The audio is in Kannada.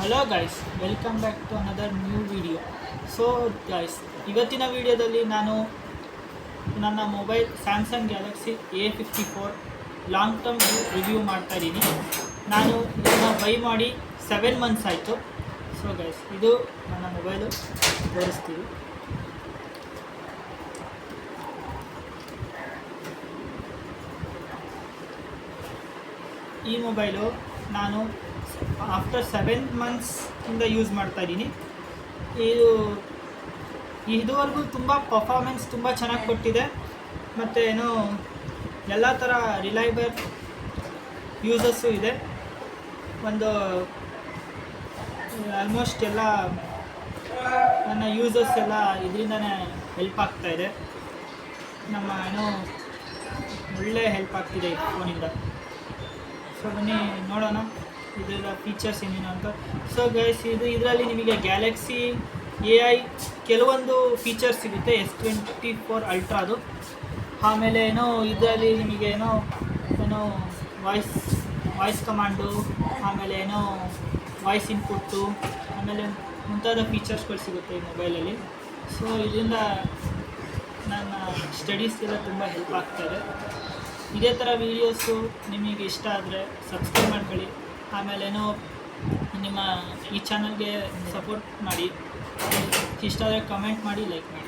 Hello guys, welcome back to another new video. So guys, ಇವತ್ತಿನ ವಿಡಿಯೋದಲ್ಲಿ ನಾನು ನನ್ನ mobile Samsung Galaxy A54 long term review ಮಾಡ್ತಾಯಿದ್ದೀನಿ. ನಾನು ಇದನ್ನು ಬೈ ಮಾಡಿ 7 ಮಂತ್ಸ್ ಆಯಿತು. ಸೊ ಗೈಸ್, ಇದು ನನ್ನ ಮೊಬೈಲು ತೋರಿಸ್ತೀವಿ. ಈ ಮೊಬೈಲು ನಾನು ಆಫ್ಟರ್ 7 ಮಂತ್ಸಿಂದ ಯೂಸ್ ಮಾಡ್ತಾಯಿದ್ದೀನಿ. ಇದುವರೆಗೂ ತುಂಬ ಪರ್ಫಾರ್ಮೆನ್ಸ್ ತುಂಬ ಚೆನ್ನಾಗಿ ಕೊಟ್ಟಿದೆ ಮತ್ತು ಏನೋ ಎಲ್ಲ ಥರ ರಿಲಯಬಲ್ ಯೂಸಸ್ಸು ಇದೆ. ಒಂದು ಆಲ್ಮೋಸ್ಟ್ ಎಲ್ಲ ನನ್ನ ಯೂಸಸ್ ಎಲ್ಲ ಇದರಿಂದನೇ ಹೆಲ್ಪ್ ಆಗ್ತಾಯಿದೆ. ನಮ್ಮ ಏನೋ ಒಳ್ಳೆ ಹೆಲ್ಪ್ ಆಗ್ತಿದೆ ಈ ಫೋನಿಂದ. ಸೊ ಬನ್ನಿ ನೋಡೋಣ ಇದೆಲ್ಲ ಫೀಚರ್ಸ್ ಏನೇನು ಅಂತ. ಸೊ ಗೈಸ್, ಇದರಲ್ಲಿ ನಿಮಗೆ ಗ್ಯಾಲಕ್ಸಿ AI ಕೆಲವೊಂದು ಫೀಚರ್ಸ್ ಸಿಗುತ್ತೆ. S24 ಅಲ್ಟ್ರಾದು. ಆಮೇಲೆ ಇದರಲ್ಲಿ ನಿಮಗೆ ಏನೋ ವಾಯ್ಸ್ ಕಮಾಂಡು, ಆಮೇಲೆ ವಾಯ್ಸ್ ಇನ್ಪುಟ್ಟು, ಆಮೇಲೆ ಮುಂತಾದ ಫೀಚರ್ಸ್ಗಳು ಸಿಗುತ್ತೆ ಈ ಮೊಬೈಲಲ್ಲಿ. ಸೊ ಇದರಿಂದ ನನ್ನ ಸ್ಟಡೀಸ್ಗೆಲ್ಲ ತುಂಬ ಹೆಲ್ಪ್ ಆಗ್ತಾಯಿದೆ. ಇದೇ ಥರ ವೀಡಿಯೋಸು ನಿಮಗೆ ಇಷ್ಟ ಆದರೆ ಸಬ್ಸ್ಕ್ರೈಬ್ ಮಾಡ್ಕೊಳ್ಳಿ. ಆಮೇಲೆ ನಿಮ್ಮ ಈ ಚಾನಲ್ಗೆ ಸಪೋರ್ಟ್ ಮಾಡಿ. ಇಷ್ಟ ಆದರೆ ಕಮೆಂಟ್ ಮಾಡಿ, ಲೈಕ್ ಮಾಡಿ.